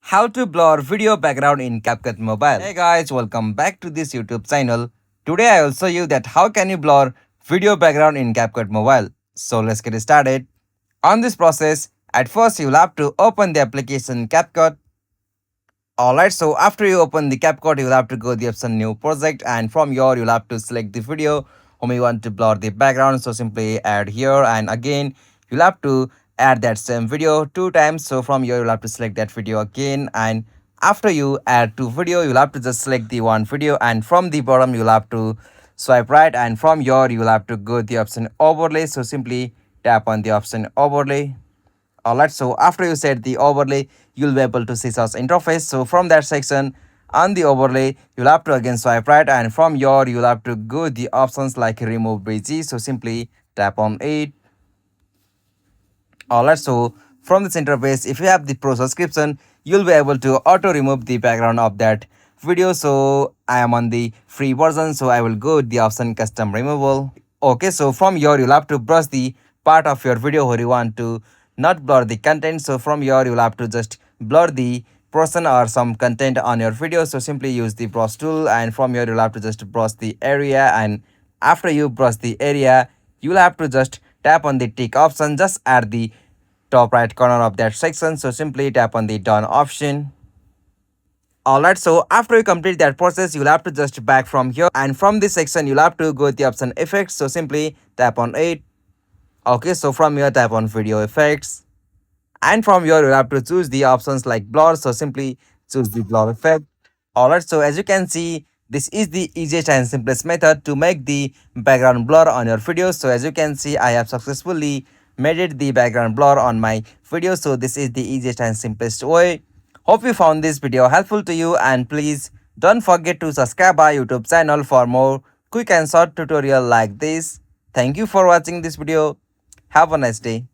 How to blur video background in Capcut Mobile. Hey guys, welcome back to this YouTube channel. Today I will show you that how can you blur video background in Capcut Mobile. So let's get started. On this process, at first you'll have to open the application Capcut. Alright, so after you open the Capcut, you'll have to go the option new project, and from here you'll have to select the video whom you want to blur the background. So simply add here, and again you'll have to add that same video 2 times. So from here you'll have to select that video again, and after you add two video you'll have to just select the one video, and from the bottom you'll have to swipe right, and from here you'll have to go the option overlay. So simply tap on the option overlay. Alright, so after you set the overlay, you'll be able to see such interface. So from that section on the overlay, you'll have to again swipe right, and from here you'll have to go the options like remove bridge. So simply tap on it. Alright, so from this interface, if you have the pro subscription, you'll be able to auto remove the background of that video. So I am on the free version, so I will go with the option custom removal. Okay, so from here you'll have to brush the part of your video where you want to not blur the content. So from here you'll have to just blur the person or some content on your video. So simply use the brush tool, and from here you'll have to just brush the area, and after you brush the area you'll have to just tap on the tick option just at the top right corner of that section. So simply tap on the done option. Alright, so after you complete that process, you'll have to just back from here, and from this section you'll have to go with the option effects. So simply tap on it. Okay, so from here tap on video effects, and from here you'll have to choose the options like blur. So simply choose the blur effect. Alright, so as you can see, this is the easiest and simplest method to make the background blur on your video. So as you can see, I have successfully made it the background blur on my video. So this is the easiest and simplest way. Hope you found this video helpful to you, and please don't forget to subscribe our YouTube channel for more quick and short tutorial like this. Thank you for watching this video. Have a nice day.